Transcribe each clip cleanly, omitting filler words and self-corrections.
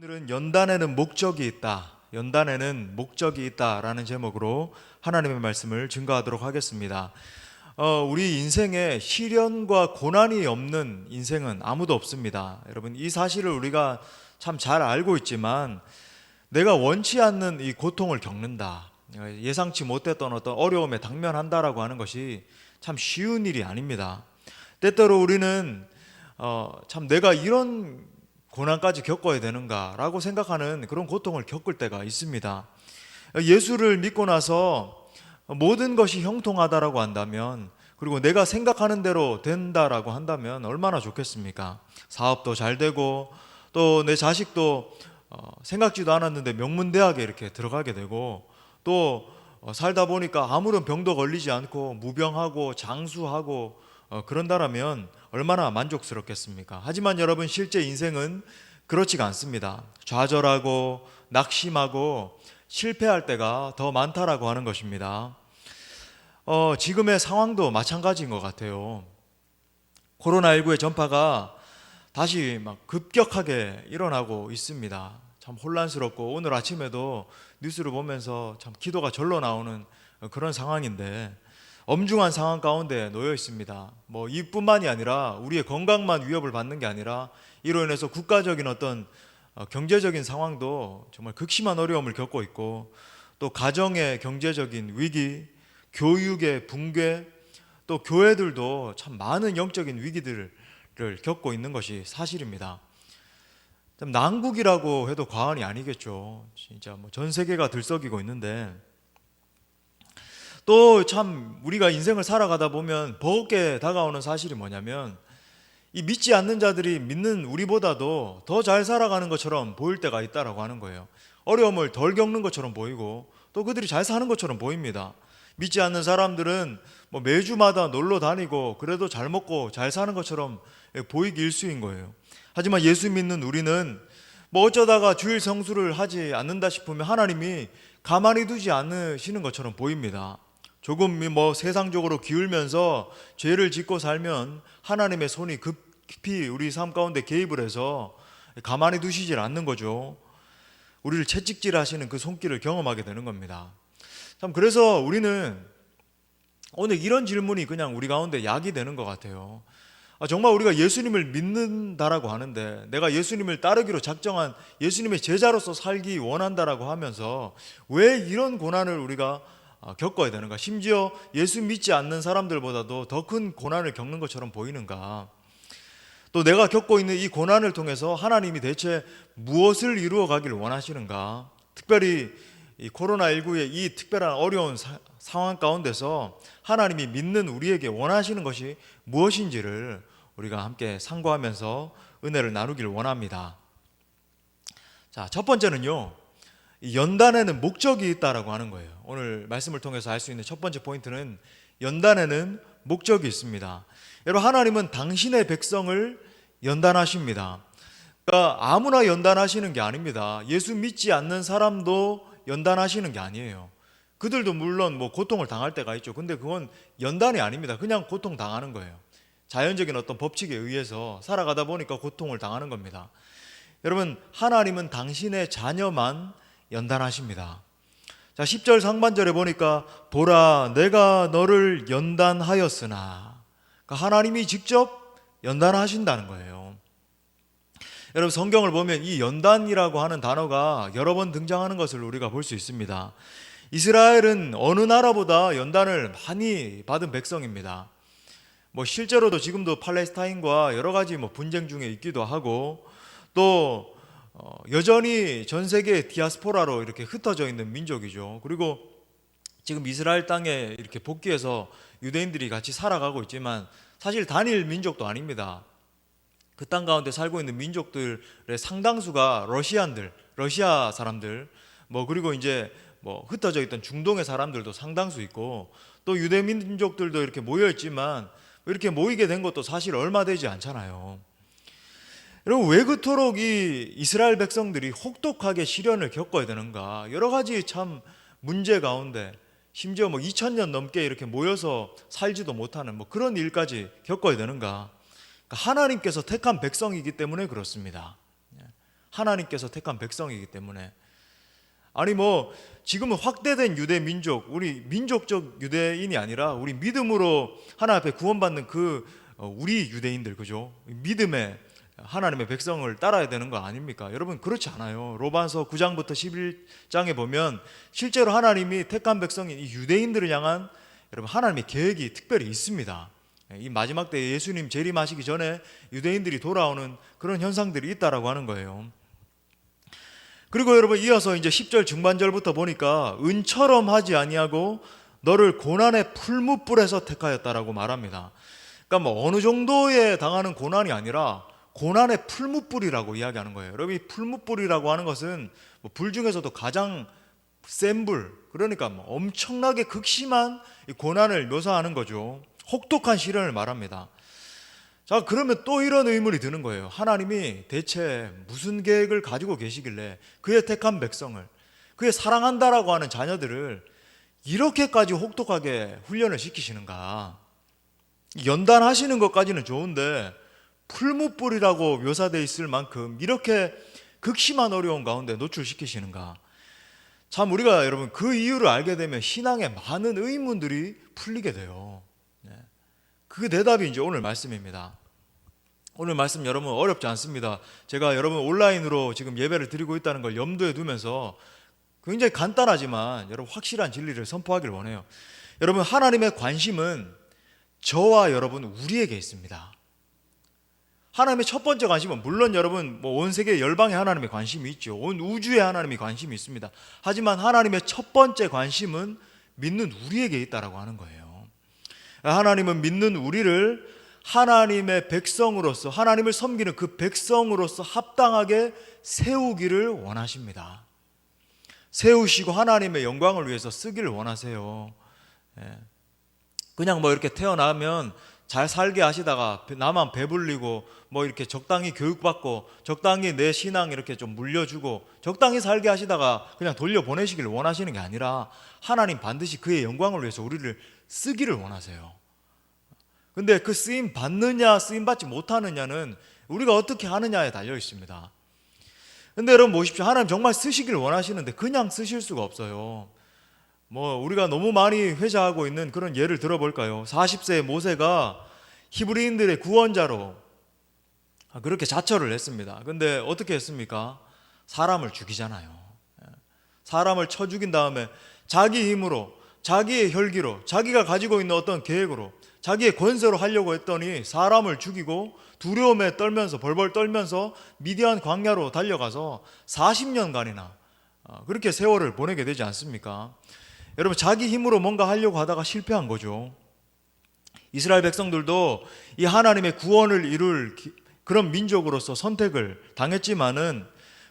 오늘은 연단에는 목적이 있다. 연단에는 목적이 있다라는 제목으로 하나님의 말씀을 증거하도록 하겠습니다. 우리 인생에 시련과 고난이 없는 인생은 아무도 없습니다. 여러분, 이 사실을 우리가 참 잘 알고 있지만 내가 원치 않는 이 고통을 겪는다, 예상치 못했던 어떤 어려움에 당면한다라고 하는 것이 참 쉬운 일이 아닙니다. 때때로 우리는 참 내가 이런 고난까지 겪어야 되는가라고 생각하는 그런 고통을 겪을 때가 있습니다. 예수를 믿고 나서 모든 것이 형통하다라고 한다면, 그리고 내가 생각하는 대로 된다라고 한다면 얼마나 좋겠습니까? 사업도 잘 되고, 또 내 자식도 생각지도 않았는데 명문대학에 이렇게 들어가게 되고, 또 살다 보니까 아무런 병도 걸리지 않고 무병하고 장수하고 그런다라면 얼마나 만족스럽겠습니까? 하지만 여러분, 실제 인생은 그렇지가 않습니다. 좌절하고 낙심하고 실패할 때가 더 많다라고 하는 것입니다. 지금의 상황도 마찬가지인 것 같아요. 코로나19의 전파가 다시 막 급격하게 일어나고 있습니다. 참 혼란스럽고, 오늘 아침에도 뉴스를 보면서 참 기도가 절로 나오는 그런 상황인데, 엄중한 상황 가운데 놓여 있습니다. 이뿐만이 아니라 우리의 건강만 위협을 받는 게 아니라 이로 인해서 국가적인 어떤 경제적인 상황도 정말 극심한 어려움을 겪고 있고, 또 가정의 경제적인 위기, 교육의 붕괴, 또 교회들도 참 많은 영적인 위기들을 겪고 있는 것이 사실입니다. 난국이라고 해도 과언이 아니겠죠. 진짜 전 세계가 들썩이고 있는데, 또 참 우리가 인생을 살아가다 보면 버겁게 다가오는 사실이 뭐냐면, 이 믿지 않는 자들이 믿는 우리보다도 더 잘 살아가는 것처럼 보일 때가 있다라고 하는 거예요. 어려움을 덜 겪는 것처럼 보이고, 또 그들이 잘 사는 것처럼 보입니다. 믿지 않는 사람들은 매주마다 놀러 다니고 그래도 잘 먹고 잘 사는 것처럼 보이기 일쑤인 거예요. 하지만 예수 믿는 우리는 어쩌다가 주일 성수를 하지 않는다 싶으면 하나님이 가만히 두지 않으시는 것처럼 보입니다. 조금 세상적으로 기울면서 죄를 짓고 살면 하나님의 손이 급히 우리 삶 가운데 개입을 해서 가만히 두시질 않는 거죠. 우리를 채찍질 하시는 그 손길을 경험하게 되는 겁니다. 참, 그래서 우리는 오늘 이런 질문이 그냥 우리 가운데 약이 되는 것 같아요. 정말 우리가 예수님을 믿는다라고 하는데, 내가 예수님을 따르기로 작정한 예수님의 제자로서 살기 원한다라고 하면서 왜 이런 고난을 우리가 겪어야 되는가? 심지어 예수 믿지 않는 사람들보다도 더 큰 고난을 겪는 것처럼 보이는가? 또 내가 겪고 있는 이 고난을 통해서 하나님이 대체 무엇을 이루어 가기를 원하시는가? 특별히 이 코로나19의 이 특별한 어려운 상황 가운데서 하나님이 믿는 우리에게 원하시는 것이 무엇인지를 우리가 함께 상고하면서 은혜를 나누기를 원합니다. 자, 첫 번째는요, 이 연단에는 목적이 있다라고 하는 거예요. 오늘 말씀을 통해서 알 수 있는 첫 번째 포인트는 연단에는 목적이 있습니다. 여러분, 하나님은 당신의 백성을 연단하십니다. 그러니까 아무나 연단하시는 게 아닙니다. 예수 믿지 않는 사람도 연단하시는 게 아니에요. 그들도 물론 고통을 당할 때가 있죠. 근데 그건 연단이 아닙니다. 그냥 고통 당하는 거예요. 자연적인 어떤 법칙에 의해서 살아가다 보니까 고통을 당하는 겁니다. 여러분, 하나님은 당신의 자녀만 연단하십니다. 자, 10절 상반절에 보니까 보라, 내가 너를 연단하였으나, 그러니까 하나님이 직접 연단하신다는 거예요. 여러분, 성경을 보면 이 연단이라고 하는 단어가 여러 번 등장하는 것을 우리가 볼 수 있습니다. 이스라엘은 어느 나라보다 연단을 많이 받은 백성입니다. 실제로도 지금도 팔레스타인과 여러 가지 분쟁 중에 있기도 하고, 또 여전히 전 세계 디아스포라로 이렇게 흩어져 있는 민족이죠. 그리고 지금 이스라엘 땅에 이렇게 복귀해서 유대인들이 같이 살아가고 있지만 사실 단일 민족도 아닙니다. 그 땅 가운데 살고 있는 민족들의 상당수가 러시아 사람들, 그리고 이제 흩어져 있던 중동의 사람들도 상당수 있고, 또 유대 민족들도 이렇게 모여 있지만 이렇게 모이게 된 것도 사실 얼마 되지 않잖아요. 여러분, 왜 그토록 이 이스라엘 백성들이 혹독하게 시련을 겪어야 되는가? 여러 가지 참 문제 가운데, 심지어 2000년 넘게 이렇게 모여서 살지도 못하는 그런 일까지 겪어야 되는가? 그러니까 하나님께서 택한 백성이기 때문에 그렇습니다. 하나님께서 택한 백성이기 때문에. 아니 뭐 지금은 확대된 유대 민족, 우리 민족적 유대인이 아니라 우리 믿음으로 하나님 앞에 구원받는 우리 유대인들, 그죠? 믿음의 하나님의 백성을 따라야 되는 거 아닙니까? 여러분 그렇지 않아요. 로마서 9장부터 11장에 보면 실제로 하나님이 택한 백성인 이 유대인들을 향한 여러분 하나님의 계획이 특별히 있습니다. 이 마지막 때 예수님 재림하시기 전에 유대인들이 돌아오는 그런 현상들이 있다라고 하는 거예요. 그리고 여러분 이어서 이제 10절 중반절부터 보니까 은처럼 하지 아니하고 너를 고난의 풀무불에서 택하였다라고 말합니다. 그러니까 뭐 어느 정도에 당하는 고난이 아니라 고난의 풀무불이라고 이야기하는 거예요. 여러분 이 풀무불이라고 하는 것은 뭐 불 중에서도 가장 센 불, 그러니까 뭐 엄청나게 극심한 이 고난을 묘사하는 거죠. 혹독한 시련을 말합니다. 자, 그러면 또 이런 의문이 드는 거예요. 하나님이 대체 무슨 계획을 가지고 계시길래 그의 택한 백성을, 그의 사랑한다라고 하는 자녀들을 이렇게까지 혹독하게 훈련을 시키시는가? 연단하시는 것까지는 좋은데 풀무불이라고 묘사되어 있을 만큼 이렇게 극심한 어려움 가운데 노출시키시는가? 참 우리가 여러분 그 이유를 알게 되면 신앙에 많은 의문들이 풀리게 돼요. 그 대답이 이제 오늘 말씀입니다. 오늘 말씀 여러분 어렵지 않습니다. 제가 여러분 온라인으로 지금 예배를 드리고 있다는 걸 염두에 두면서 굉장히 간단하지만 여러분 확실한 진리를 선포하길 원해요. 여러분 하나님의 관심은 저와 여러분 우리에게 있습니다. 하나님의 첫 번째 관심은 물론 여러분 온 세계 열방에 하나님의 관심이 있죠. 온 우주에 하나님의 관심이 있습니다. 하지만 하나님의 첫 번째 관심은 믿는 우리에게 있다라고 하는 거예요. 하나님은 믿는 우리를 하나님의 백성으로서, 하나님을 섬기는 그 백성으로서 합당하게 세우기를 원하십니다. 세우시고 하나님의 영광을 위해서 쓰기를 원하세요. 그냥 뭐 이렇게 태어나면 잘 살게 하시다가 나만 배불리고 뭐 이렇게 적당히 교육받고 적당히 내 신앙 이렇게 좀 물려주고 적당히 살게 하시다가 그냥 돌려보내시기를 원하시는 게 아니라 하나님 반드시 그의 영광을 위해서 우리를 쓰기를 원하세요. 근데 그 쓰임 받느냐 쓰임 받지 못하느냐는 우리가 어떻게 하느냐에 달려 있습니다. 근데 여러분 보십시오. 하나님 정말 쓰시길 원하시는데 그냥 쓰실 수가 없어요. 뭐 우리가 너무 많이 회자하고 있는 그런 예를 들어볼까요? 40세의 모세가 히브리인들의 구원자로 그렇게 자처를 했습니다. 근데 어떻게 했습니까? 사람을 죽이잖아요. 사람을 쳐 죽인 다음에 자기 힘으로, 자기의 혈기로, 자기가 가지고 있는 어떤 계획으로, 자기의 권세로 하려고 했더니 사람을 죽이고 두려움에 떨면서 벌벌 떨면서 미디안 광야로 달려가서 40년간이나 그렇게 세월을 보내게 되지 않습니까? 여러분 자기 힘으로 뭔가 하려고 하다가 실패한 거죠. 이스라엘 백성들도 이 하나님의 구원을 이룰 그런 민족으로서 선택을 당했지만은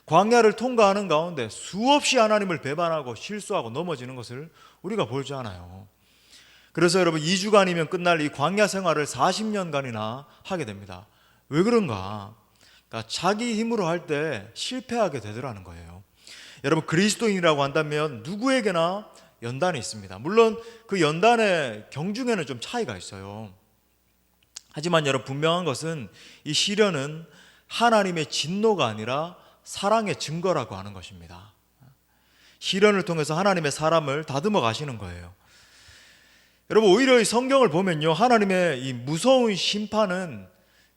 광야를 통과하는 가운데 수없이 하나님을 배반하고 실수하고 넘어지는 것을 우리가 보지 않아요. 그래서 여러분 2주간이면 끝날 이 광야 생활을 40년간이나 하게 됩니다. 왜 그런가? 그러니까 자기 힘으로 할 때 실패하게 되더라는 거예요. 여러분 그리스도인이라고 한다면 누구에게나 연단이 있습니다. 물론 그 연단의 경중에는 좀 차이가 있어요. 하지만 여러분 분명한 것은 이 시련은 하나님의 진노가 아니라 사랑의 증거라고 하는 것입니다. 시련을 통해서 하나님의 사람을 다듬어 가시는 거예요. 여러분 오히려 이 성경을 보면요, 하나님의 이 무서운 심판은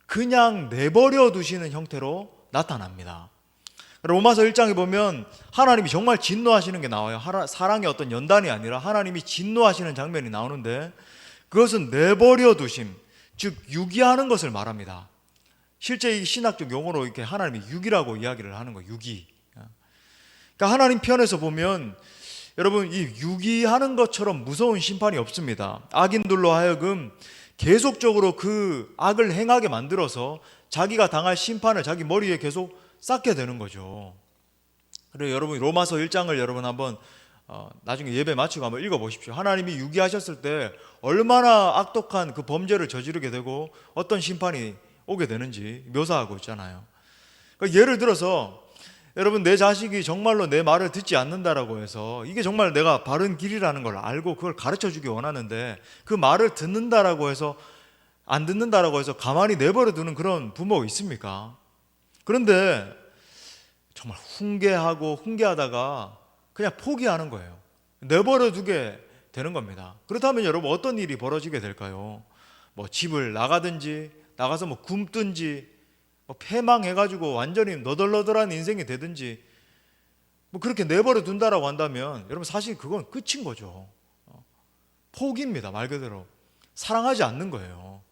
그냥 내버려 두시는 형태로 나타납니다. 로마서 1장에 보면 하나님이 정말 진노하시는 게 나와요. 사랑의 어떤 연단이 아니라 하나님이 진노하시는 장면이 나오는데 그것은 내버려 두심, 즉 유기하는 것을 말합니다. 실제 이 신학적 용어로 이렇게 하나님이 유기라고 이야기를 하는 거예요. 유기. 그러니까 하나님 편에서 보면 여러분 이 유기하는 것처럼 무서운 심판이 없습니다. 악인들로 하여금 계속적으로 그 악을 행하게 만들어서 자기가 당할 심판을 자기 머리에 계속 쌓게 되는 거죠. 그래서 여러분 로마서 1장을 여러분 한번 나중에 예배 마치고 한번 읽어보십시오. 하나님이 유기하셨을 때 얼마나 악독한 그 범죄를 저지르게 되고 어떤 심판이 오게 되는지 묘사하고 있잖아요. 그러니까 예를 들어서 여러분 내 자식이 정말로 내 말을 듣지 않는다라고 해서 이게 정말 내가 바른 길이라는 걸 알고 그걸 가르쳐 주기 원하는데 그 말을 듣는다라고 해서 안 듣는다라고 해서 가만히 내버려 두는 그런 부모가 있습니까? 그런데 정말 훈계하다가 그냥 포기하는 거예요. 내버려 두게 되는 겁니다. 그렇다면 여러분 어떤 일이 벌어지게 될까요? 뭐 집을 나가든지 나가서 뭐 굶든지 뭐 패망해가지고 완전히 너덜너덜한 인생이 되든지 뭐 그렇게 내버려 둔다라고 한다면 여러분 사실 그건 끝인 거죠. 포기입니다. 말 그대로 사랑하지 않는 거예요.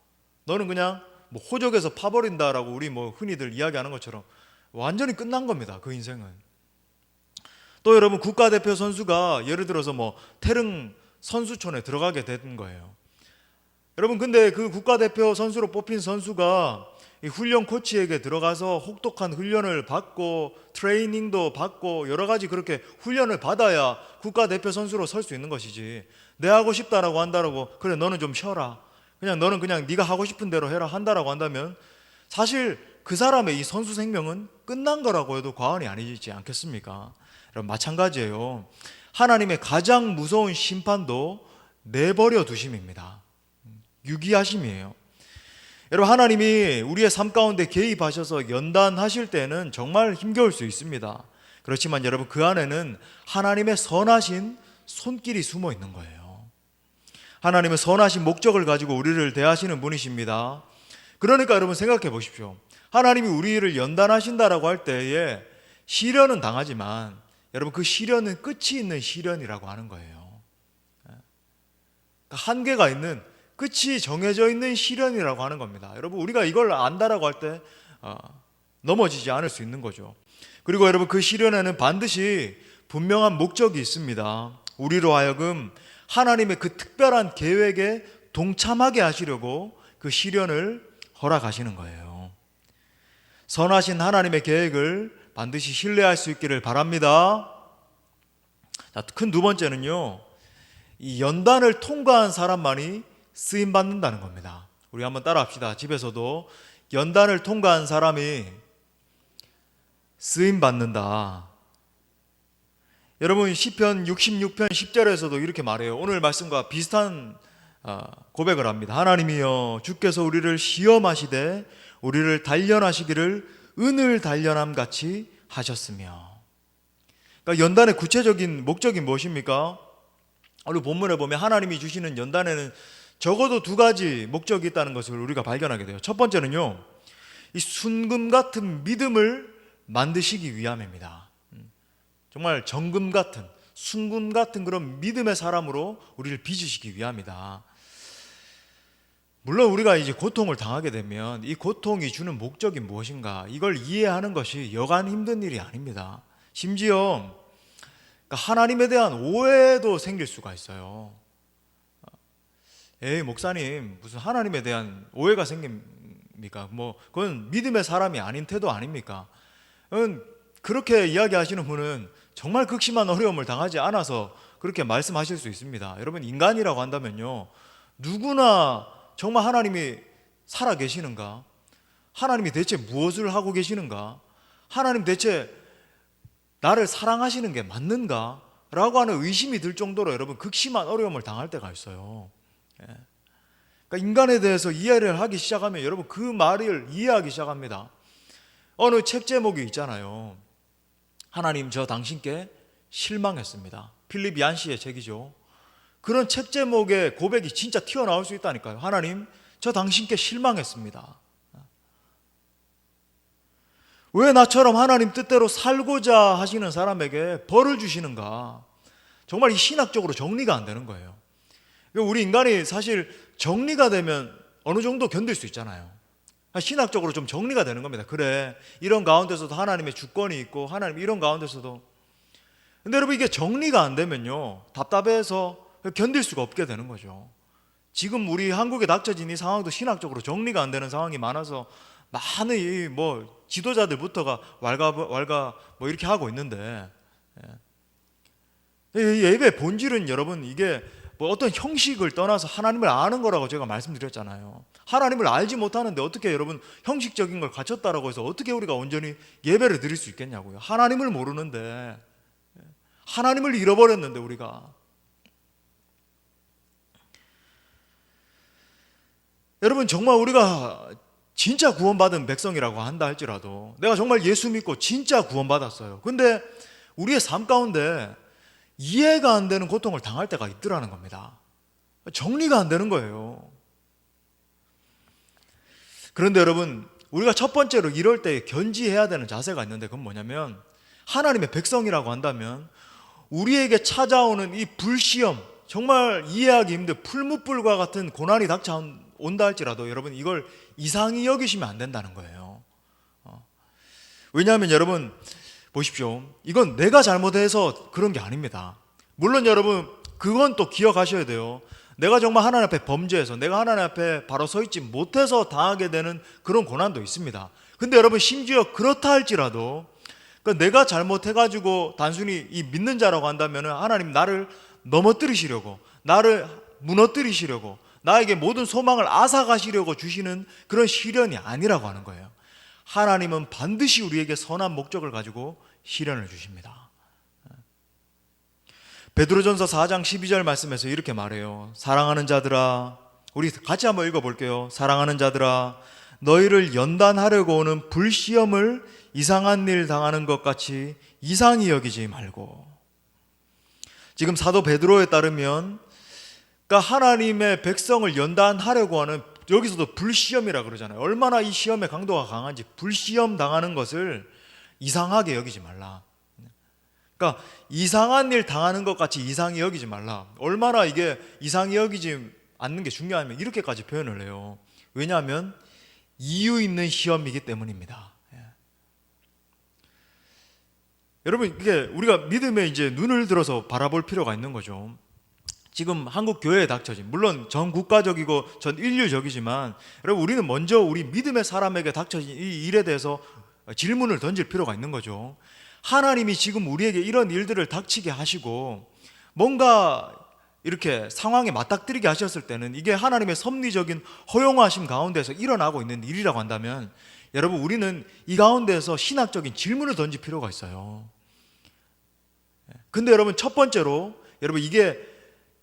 너는 그냥 뭐 호적에서 파버린다라고 우리 뭐 흔히들 이야기하는 것처럼 완전히 끝난 겁니다. 그 인생은. 또 여러분 국가대표 선수가 예를 들어서 뭐 태릉 선수촌에 들어가게 된 거예요. 여러분 근데 그 국가대표 선수로 뽑힌 선수가 이 훈련 코치에게 들어가서 혹독한 훈련을 받고 트레이닝도 받고 여러 가지 그렇게 훈련을 받아야 국가대표 선수로 설 수 있는 것이지, 내 하고 싶다라고 한다라고 그래 너는 좀 쉬어라, 그냥 너는 그냥 네가 하고 싶은 대로 해라 한다라고 한다면 사실 그 사람의 이 선수 생명은 끝난 거라고 해도 과언이 아니지 않겠습니까? 여러분 마찬가지예요. 하나님의 가장 무서운 심판도 내버려 두심입니다. 유기하심이에요. 여러분 하나님이 우리의 삶 가운데 개입하셔서 연단하실 때는 정말 힘겨울 수 있습니다. 그렇지만 여러분 그 안에는 하나님의 선하신 손길이 숨어 있는 거예요. 하나님은 선하신 목적을 가지고 우리를 대하시는 분이십니다. 그러니까 여러분 생각해 보십시오. 하나님이 우리를 연단하신다라고 할 때에 시련은 당하지만 여러분 그 시련은 끝이 있는 시련이라고 하는 거예요. 그러니까 한계가 있는, 끝이 정해져 있는 시련이라고 하는 겁니다. 여러분 우리가 이걸 안다라고 할 때 넘어지지 않을 수 있는 거죠. 그리고 여러분 그 시련에는 반드시 분명한 목적이 있습니다. 우리로 하여금 하나님의 그 특별한 계획에 동참하게 하시려고 그 시련을 허락하시는 거예요. 선하신 하나님의 계획을 반드시 신뢰할 수 있기를 바랍니다. 큰 두 번째는요, 이 연단을 통과한 사람만이 쓰임 받는다는 겁니다. 우리 한번 따라합시다. 집에서도 연단을 통과한 사람이 쓰임 받는다. 여러분 시편 66편 10절에서도 이렇게 말해요. 오늘 말씀과 비슷한 고백을 합니다. 하나님이여 주께서 우리를 시험하시되 우리를 단련하시기를 은을 단련함 같이 하셨으며. 그러니까 연단의 구체적인 목적이 무엇입니까? 오늘 본문에 보면 하나님이 주시는 연단에는 적어도 두 가지 목적이 있다는 것을 우리가 발견하게 돼요. 첫 번째는요, 이 순금 같은 믿음을 만드시기 위함입니다. 정말 정금 같은, 순금 같은 그런 믿음의 사람으로 우리를 빚으시기 위함이다. 물론 우리가 이제 고통을 당하게 되면 이 고통이 주는 목적이 무엇인가, 이걸 이해하는 것이 여간 힘든 일이 아닙니다. 심지어 하나님에 대한 오해도 생길 수가 있어요. 에이 목사님 무슨 하나님에 대한 오해가 생깁니까? 뭐 그건 믿음의 사람이 아닌 태도 아닙니까? 그렇게 이야기하시는 분은 정말 극심한 어려움을 당하지 않아서 그렇게 말씀하실 수 있습니다. 여러분 인간이라고 한다면요, 누구나 정말 하나님이 살아 계시는가? 하나님이 대체 무엇을 하고 계시는가? 하나님 대체 나를 사랑하시는 게 맞는가? 라고 하는 의심이 들 정도로 여러분 극심한 어려움을 당할 때가 있어요. 그러니까 인간에 대해서 이해를 하기 시작하면 여러분 그 말을 이해하기 시작합니다. 어느 책 제목이 있잖아요. 하나님 저 당신께 실망했습니다. 필립 얀시의 책이죠. 그런 책 제목의 고백이 진짜 튀어나올 수 있다니까요. 하나님 저 당신께 실망했습니다. 왜 나처럼 하나님 뜻대로 살고자 하시는 사람에게 벌을 주시는가? 정말 이 신학적으로 정리가 안 되는 거예요. 우리 인간이 사실 정리가 되면 어느 정도 견딜 수 있잖아요. 신학적으로 좀 정리가 되는 겁니다. 그래, 이런 가운데서도 하나님의 주권이 있고 하나님 이런 가운데서도. 근데 여러분 이게 정리가 안 되면요, 답답해서 견딜 수가 없게 되는 거죠. 지금 우리 한국에 닥쳐진 이 상황도 신학적으로 정리가 안 되는 상황이 많아서 많은 이 뭐 지도자들부터가 왈가 뭐 이렇게 하고 있는데, 예배의 본질은 여러분 이게 뭐 어떤 형식을 떠나서 하나님을 아는 거라고 제가 말씀드렸잖아요. 하나님을 알지 못하는데 어떻게 여러분 형식적인 걸 갖췄다라고 해서 어떻게 우리가 온전히 예배를 드릴 수 있겠냐고요. 하나님을 모르는데, 하나님을 잃어버렸는데 우리가. 여러분 정말 우리가 진짜 구원받은 백성이라고 한다 할지라도, 내가 정말 예수 믿고 진짜 구원받았어요. 근데 우리의 삶 가운데 이해가 안 되는 고통을 당할 때가 있더라는 겁니다. 정리가 안 되는 거예요. 그런데 여러분, 우리가 첫 번째로 이럴 때 견지해야 되는 자세가 있는데, 그건 뭐냐면, 하나님의 백성이라고 한다면 우리에게 찾아오는 이 불시험, 정말 이해하기 힘든 풀무불과 같은 고난이 닥쳐온다 할지라도 여러분, 이걸 이상히 여기시면 안 된다는 거예요. 왜냐하면 여러분 보십시오, 이건 내가 잘못해서 그런 게 아닙니다. 물론 여러분, 그건 또 기억하셔야 돼요. 내가 정말 하나님 앞에 범죄해서, 내가 하나님 앞에 바로 서 있지 못해서 당하게 되는 그런 고난도 있습니다. 근데 여러분, 심지어 그렇다 할지라도, 그러니까 내가 잘못해가지고 단순히 이 믿는 자라고 한다면 하나님 나를 넘어뜨리시려고, 나를 무너뜨리시려고, 나에게 모든 소망을 앗아가시려고 주시는 그런 시련이 아니라고 하는 거예요. 하나님은 반드시 우리에게 선한 목적을 가지고 시련을 주십니다. 베드로전서 4장 12절 말씀에서 이렇게 말해요. 사랑하는 자들아, 우리 같이 한번 읽어볼게요. 사랑하는 자들아, 너희를 연단하려고 오는 불시험을 이상한 일 당하는 것 같이 이상히 여기지 말고. 지금 사도 베드로에 따르면, 그러니까 하나님의 백성을 연단하려고 하는, 여기서도 불시험이라 그러잖아요. 얼마나 이 시험의 강도가 강한지, 불시험 당하는 것을 이상하게 여기지 말라. 그러니까 이상한 일 당하는 것 같이 이상히 여기지 말라. 얼마나 이게 이상히 여기지 않는 게 중요하면 이렇게까지 표현을 해요. 왜냐하면 이유 있는 시험이기 때문입니다. 여러분, 이게 우리가 믿음에 이제 눈을 들어서 바라볼 필요가 있는 거죠. 지금 한국 교회에 닥쳐진, 물론 전 국가적이고 전 인류적이지만, 여러분, 우리는 먼저 우리 믿음의 사람에게 닥쳐진 이 일에 대해서 질문을 던질 필요가 있는 거죠. 하나님이 지금 우리에게 이런 일들을 닥치게 하시고 뭔가 이렇게 상황에 맞닥뜨리게 하셨을 때는 이게 하나님의 섭리적인 허용하심 가운데서 일어나고 있는 일이라고 한다면, 여러분, 우리는 이 가운데서 신학적인 질문을 던질 필요가 있어요. 근데 여러분, 첫 번째로 여러분, 이게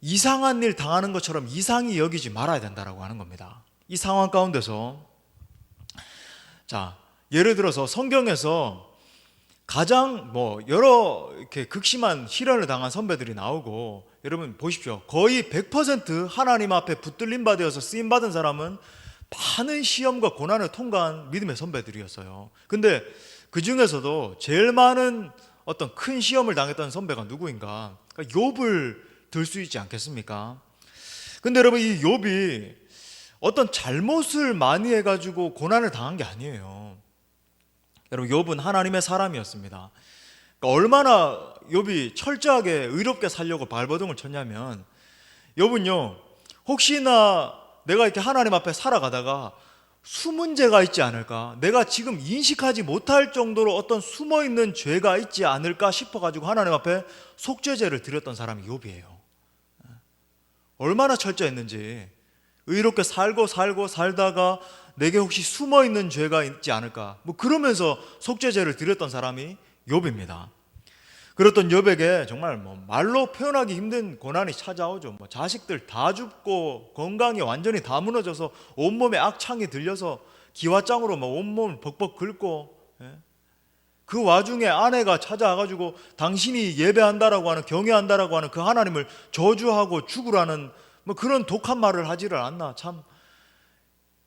이상한 일 당하는 것처럼 이상히 여기지 말아야 된다라고 하는 겁니다. 이 상황 가운데서, 자, 예를 들어서 성경에서 가장 여러 이렇게 극심한 시련을 당한 선배들이 나오고, 여러분 보십시오, 거의 100% 하나님 앞에 붙들림 받아서 쓰임 받은 사람은 많은 시험과 고난을 통과한 믿음의 선배들이었어요. 근데 그 중에서도 제일 많은 어떤 큰 시험을 당했던 선배가 누구인가? 그러니까 욥을 들 수 있지 않겠습니까? 근데 여러분, 이 욥이 어떤 잘못을 많이 해가지고 고난을 당한 게 아니에요. 여러분, 욥은 하나님의 사람이었습니다. 그러니까 얼마나 욥이 철저하게 의롭게 살려고 발버둥을 쳤냐면, 욥은요, 혹시나 내가 이렇게 하나님 앞에 살아가다가 숨은 죄가 있지 않을까, 내가 지금 인식하지 못할 정도로 어떤 숨어있는 죄가 있지 않을까 싶어가지고 하나님 앞에 속죄제를 드렸던 사람이 욥이에요. 얼마나 철저했는지, 의롭게 살다가 내게 혹시 숨어있는 죄가 있지 않을까, 그러면서 속죄제를 드렸던 사람이 욥입니다. 그랬던 욥에게 정말 말로 표현하기 힘든 고난이 찾아오죠. 자식들 다 죽고 건강이 완전히 다 무너져서 온몸에 악창이 들려서 기와장으로 온몸을 벅벅 긁고, 그 와중에 아내가 찾아와가지고 당신이 예배한다라고 하는, 경외한다라고 하는 그 하나님을 저주하고 죽으라는 그런 독한 말을 하지를 않나. 참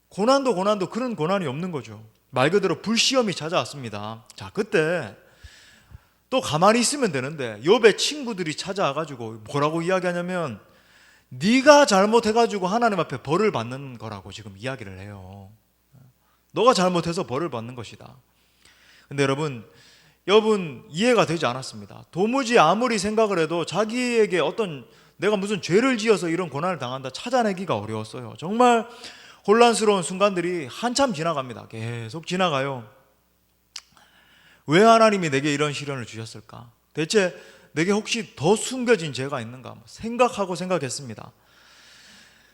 고난도 그런 고난이 없는 거죠. 말 그대로 불시험이 찾아왔습니다. 자, 그때 또 가만히 있으면 되는데 욥의 친구들이 찾아와가지고 뭐라고 이야기하냐면, 네가 잘못해가지고 하나님 앞에 벌을 받는 거라고 지금 이야기를 해요. 너가 잘못해서 벌을 받는 것이다. 근데 여러분, 욥은 이해가 되지 않았습니다. 도무지 아무리 생각을 해도 자기에게 어떤, 내가 무슨 죄를 지어서 이런 고난을 당한다 찾아내기가 어려웠어요. 정말 혼란스러운 순간들이 한참 지나갑니다. 계속 지나가요. 왜 하나님이 내게 이런 시련을 주셨을까? 대체 내게 혹시 더 숨겨진 죄가 있는가? 생각했습니다.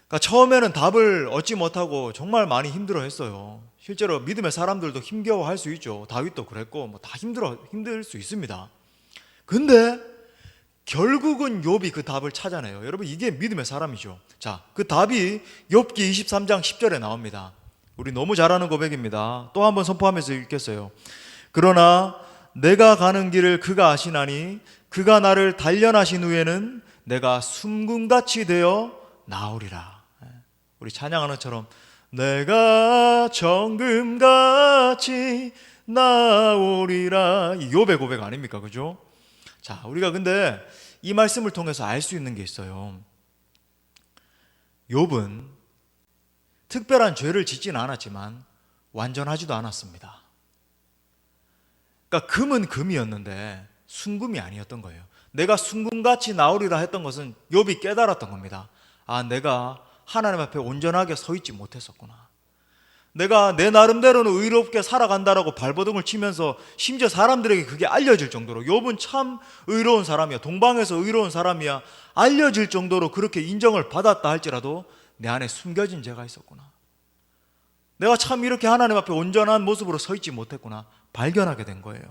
그러니까 처음에는 답을 얻지 못하고 정말 많이 힘들어했어요. 실제로 믿음의 사람들도 힘겨워할 수 있죠. 다윗도 그랬고 다 힘들 수 있습니다. 근데 결국은 욥이 그 답을 찾아내요. 여러분, 이게 믿음의 사람이죠. 자, 그 답이 욥기 23장 10절에 나옵니다. 우리 너무 잘하는 고백입니다. 또 한번 선포하면서 읽겠어요. 그러나 내가 가는 길을 그가 아시나니 그가 나를 단련하신 후에는 내가 숨금같이 되어 나오리라. 우리 찬양하는 것처럼 내가 정금같이 나오리라. 이 욥의 고백 아닙니까? 그죠? 자, 우리가 근데 이 말씀을 통해서 알 수 있는 게 있어요. 욥은 특별한 죄를 짓지는 않았지만 완전하지도 않았습니다. 그러니까 금은 금이었는데 순금이 아니었던 거예요. 내가 순금같이 나오리라 했던 것은 욥이 깨달았던 겁니다. 아, 내가 하나님 앞에 온전하게 서 있지 못했었구나. 내가 내 나름대로는 의롭게 살아간다라고 발버둥을 치면서 심지어 사람들에게 그게 알려질 정도로, 욥은 참 의로운 사람이야, 동방에서 의로운 사람이야, 알려질 정도로 그렇게 인정을 받았다 할지라도 내 안에 숨겨진 죄가 있었구나. 내가 참 이렇게 하나님 앞에 온전한 모습으로 서 있지 못했구나 발견하게 된 거예요.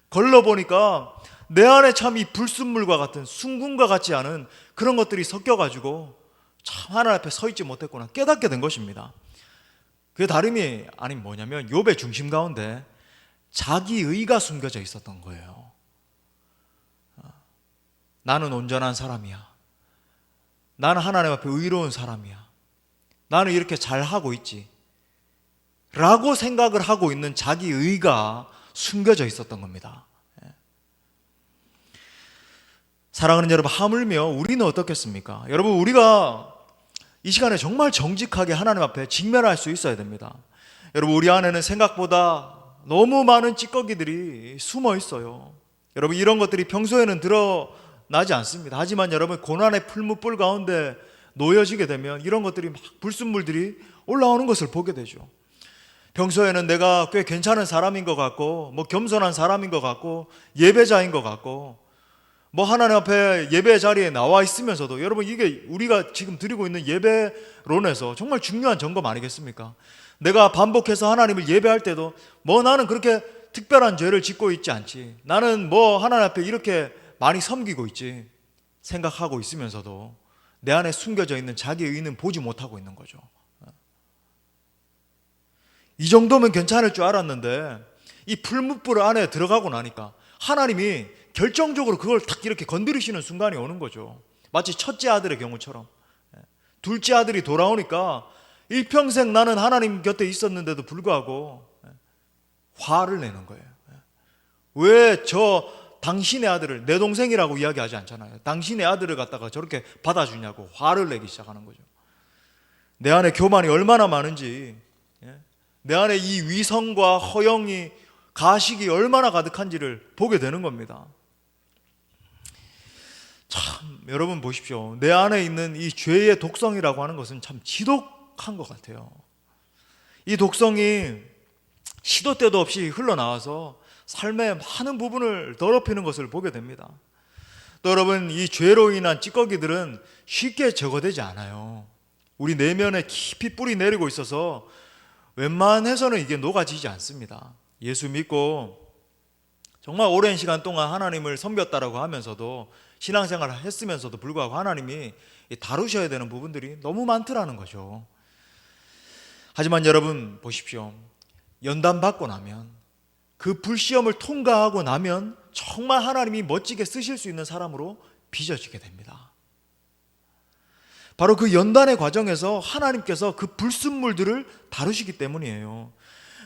걸러보니까 내 안에 참 이 불순물과 같은, 순금과 같지 않은 그런 것들이 섞여가지고 참 하나님 앞에 서 있지 못했구나 깨닫게 된 것입니다. 그게 다름이 아닌 뭐냐면 욥의 중심 가운데 자기의가 숨겨져 있었던 거예요. 나는 온전한 사람이야, 나는 하나님 앞에 의로운 사람이야, 나는 이렇게 잘하고 있지 라고 생각을 하고 있는 자기의가 숨겨져 있었던 겁니다. 사랑하는 여러분, 하물며 우리는 어떻겠습니까? 여러분, 우리가 이 시간에 정말 정직하게 하나님 앞에 직면할 수 있어야 됩니다. 여러분, 우리 안에는 생각보다 너무 많은 찌꺼기들이 숨어 있어요. 여러분, 이런 것들이 평소에는 드러나지 않습니다. 하지만 여러분, 고난의 풀무불 가운데 놓여지게 되면 이런 것들이 막 불순물들이 올라오는 것을 보게 되죠. 평소에는 내가 꽤 괜찮은 사람인 것 같고, 뭐 겸손한 사람인 것 같고, 예배자인 것 같고, 뭐 하나님 앞에 예배 자리에 나와 있으면서도, 여러분, 이게 우리가 지금 드리고 있는 예배론에서 정말 중요한 점검 아니겠습니까? 내가 반복해서 하나님을 예배할 때도 뭐 나는 그렇게 특별한 죄를 짓고 있지 않지, 나는 뭐 하나님 앞에 이렇게 많이 섬기고 있지 생각하고 있으면서도 내 안에 숨겨져 있는 자기 의는 보지 못하고 있는 거죠. 이 정도면 괜찮을 줄 알았는데 이 풀무불 안에 들어가고 나니까 하나님이 결정적으로 그걸 탁 이렇게 건드리시는 순간이 오는 거죠. 마치 첫째 아들의 경우처럼. 둘째 아들이 돌아오니까 일평생 나는 하나님 곁에 있었는데도 불구하고 화를 내는 거예요. 왜 저 당신의 아들을 내 동생이라고 이야기하지 않잖아요. 당신의 아들을 갖다가 저렇게 받아주냐고 화를 내기 시작하는 거죠. 내 안에 교만이 얼마나 많은지, 내 안에 이 위선과 허영이, 가식이 얼마나 가득한지를 보게 되는 겁니다. 참, 여러분 보십시오. 내 안에 있는 이 죄의 독성이라고 하는 것은 참 지독한 것 같아요. 이 독성이 시도 때도 없이 흘러나와서 삶의 많은 부분을 더럽히는 것을 보게 됩니다. 또 여러분, 이 죄로 인한 찌꺼기들은 쉽게 제거되지 않아요. 우리 내면에 깊이 뿌리 내리고 있어서 웬만해서는 이게 녹아지지 않습니다. 예수 믿고 정말 오랜 시간 동안 하나님을 섬겼다라고 하면서도, 신앙생활을 했으면서도 불구하고 하나님이 다루셔야 되는 부분들이 너무 많더라는 거죠. 하지만 여러분 보십시오. 연단받고 나면, 그 불시험을 통과하고 나면 정말 하나님이 멋지게 쓰실 수 있는 사람으로 빚어지게 됩니다. 바로 그 연단의 과정에서 하나님께서 그 불순물들을 다루시기 때문이에요.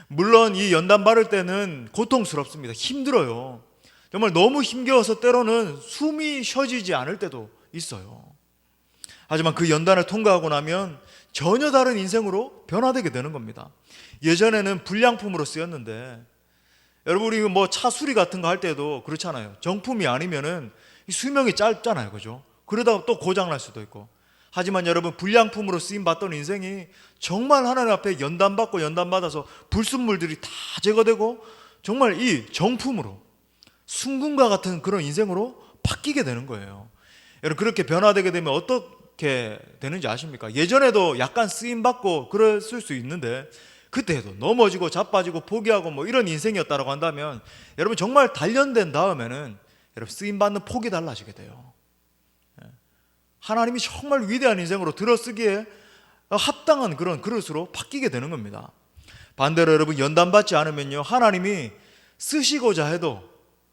물론 이 연단 받을 때는 고통스럽습니다. 힘들어요. 정말 너무 힘겨워서 때로는 숨이 쉬어지지 않을 때도 있어요. 하지만 그 연단을 통과하고 나면 전혀 다른 인생으로 변화되게 되는 겁니다. 예전에는 불량품으로 쓰였는데, 여러분, 우리 뭐 차 수리 같은 거 할 때도 그렇잖아요. 정품이 아니면은 수명이 짧잖아요. 그죠? 그러다가 또 고장날 수도 있고. 하지만 여러분, 불량품으로 쓰임받던 인생이 정말 하나님 앞에 연단받고 연단받아서 불순물들이 다 제거되고 정말 이 정품으로, 순금과 같은 그런 인생으로 바뀌게 되는 거예요. 여러분, 그렇게 변화되게 되면 어떻게 되는지 아십니까? 예전에도 약간 쓰임받고 그랬을 수 있는데 그때도 넘어지고 자빠지고 포기하고 뭐 이런 인생이었다고 한다면, 여러분 정말 단련된 다음에는 여러분 쓰임받는 폭이 달라지게 돼요. 하나님이 정말 위대한 인생으로 들어쓰기에 합당한 그런 그릇으로 바뀌게 되는 겁니다. 반대로 여러분, 연단받지 않으면요, 하나님이 쓰시고자 해도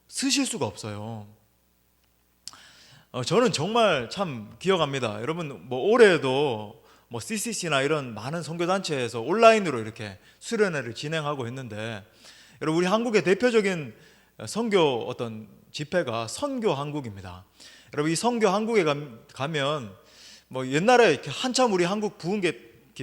쓰실 수가 없어요. 저는 정말 참 기억합니다. 여러분, 뭐 올해도 뭐 CCC나 이런 많은 선교단체에서 온라인으로 이렇게 수련회를 진행하고 했는데, 여러분, 우리 한국의 대표적인 선교 어떤 집회가 선교 한국입니다. 여러분, 이 선교 한국에 가면 뭐 옛날에 이렇게 한참 우리 한국 부흥기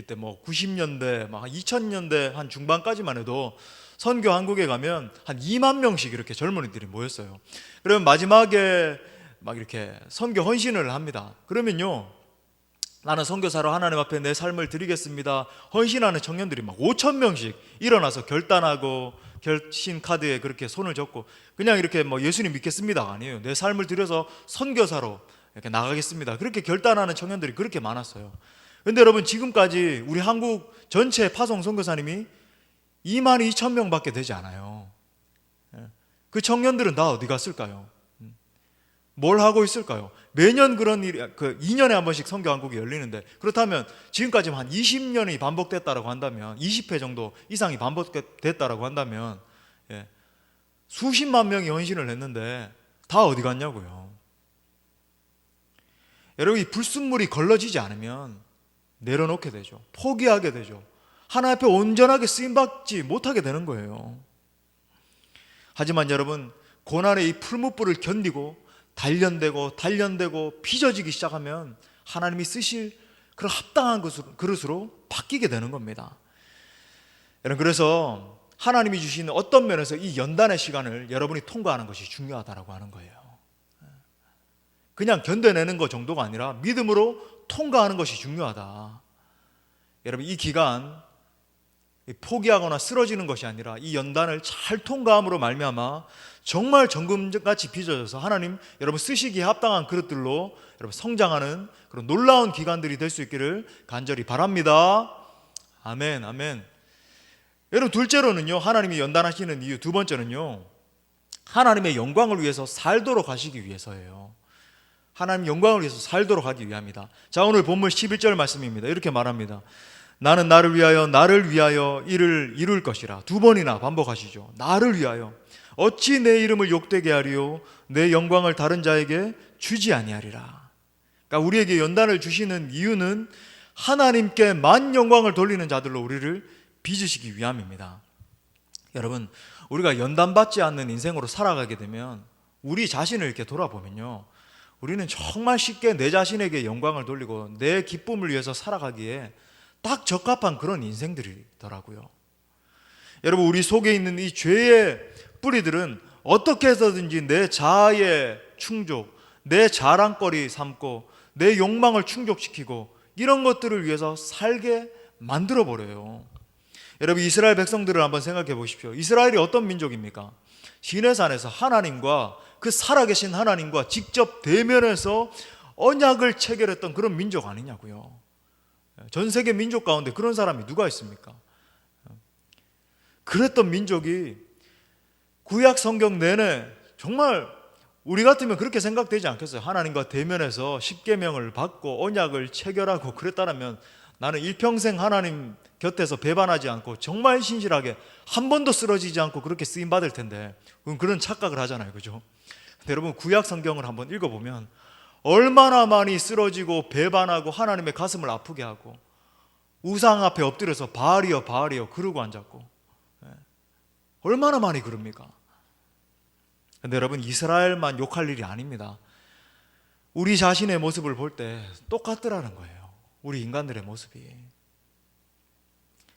때 뭐 90년대 막 2000년대 한 중반까지만 해도 선교 한국에 가면 한 2만 명씩 이렇게 젊은이들이 모였어요. 그러면 마지막에 막 이렇게 선교 헌신을 합니다. 그러면요, 나는 선교사로 하나님 앞에 내 삶을 드리겠습니다 헌신하는 청년들이 막 5천 명씩 일어나서 결단하고 결신 카드에 그렇게 손을 젓고 그냥 이렇게 뭐 예수님 믿겠습니다가 아니에요. 내 삶을 들여서 선교사로 이렇게 나가겠습니다, 그렇게 결단하는 청년들이 그렇게 많았어요. 근데 여러분, 지금까지 우리 한국 전체 파송 선교사님이 2만 2천 명밖에 되지 않아요. 그 청년들은 다 어디 갔을까요? 뭘 하고 있을까요? 매년 그런 일이, 2년에 한 번씩 선교 한국이 열리는데, 그렇다면 지금까지 한 20년이 반복됐다라고 한다면, 20회 정도 이상이 반복됐다라고 한다면, 수십만 명이 헌신을 했는데 다 어디 갔냐고요. 여러분, 이 불순물이 걸러지지 않으면 내려놓게 되죠. 포기하게 되죠. 하나님 앞에 온전하게 쓰임받지 못하게 되는 거예요. 하지만 여러분, 고난의 이 풀무불을 견디고 단련되고 빚어지기 시작하면 하나님이 쓰실 그런 합당한 그릇으로 바뀌게 되는 겁니다. 여러분, 그래서 하나님이 주신 어떤 면에서 이 연단의 시간을 여러분이 통과하는 것이 중요하다고 하는 거예요. 그냥 견뎌내는 것 정도가 아니라 믿음으로 통과하는 것이 중요하다. 여러분, 이 기간 포기하거나 쓰러지는 것이 아니라 이 연단을 잘 통과함으로 말미암아 정말 정금같이 빚어져서 하나님 여러분 쓰시기에 합당한 그릇들로 여러분 성장하는 그런 놀라운 기간들이 될 수 있기를 간절히 바랍니다. 아멘, 아멘. 여러분, 둘째로는요, 하나님이 연단하시는 이유, 두 번째는요, 하나님의 영광을 위해서 살도록 하시기 위해서예요. 하나님 영광을 위해서 살도록 하기 위함이다. 자, 오늘 본문 11절 말씀입니다. 이렇게 말합니다. 나는 나를 위하여 이를 이룰 것이라. 두 번이나 반복하시죠. 나를 위하여. 어찌 내 이름을 욕되게 하리요 내 영광을 다른 자에게 주지 아니하리라. 그러니까 우리에게 연단을 주시는 이유는 하나님께만 영광을 돌리는 자들로 우리를 빚으시기 위함입니다. 여러분, 우리가 연단받지 않는 인생으로 살아가게 되면 우리 자신을 이렇게 돌아보면요, 우리는 정말 쉽게 내 자신에게 영광을 돌리고 내 기쁨을 위해서 살아가기에 딱 적합한 그런 인생들이더라고요. 여러분, 우리 속에 있는 이 죄의 뿌리들은 어떻게 해서든지 내 자아의 충족, 내 자랑거리 삼고 내 욕망을 충족시키고 이런 것들을 위해서 살게 만들어버려요. 여러분, 이스라엘 백성들을 한번 생각해 보십시오. 이스라엘이 어떤 민족입니까? 시내산에서 하나님과 그 살아계신 하나님과 직접 대면해서 언약을 체결했던 그런 민족 아니냐고요. 전 세계 민족 가운데 그런 사람이 누가 있습니까? 그랬던 민족이 구약 성경 내내 정말 우리 같으면 그렇게 생각되지 않겠어요? 하나님과 대면해서 십계명을 받고 언약을 체결하고 그랬다면 나는 일평생 하나님 곁에서 배반하지 않고 정말 신실하게 한 번도 쓰러지지 않고 그렇게 쓰임받을 텐데, 그런 착각을 하잖아요, 그죠? 근데 여러분, 구약 성경을 한번 읽어보면 얼마나 많이 쓰러지고 배반하고 하나님의 가슴을 아프게 하고 우상 앞에 엎드려서 바알이여 바알이여 그러고 앉았고, 얼마나 많이 그럽니까? 근데 여러분, 이스라엘만 욕할 일이 아닙니다. 우리 자신의 모습을 볼 때 똑같더라는 거예요, 우리 인간들의 모습이.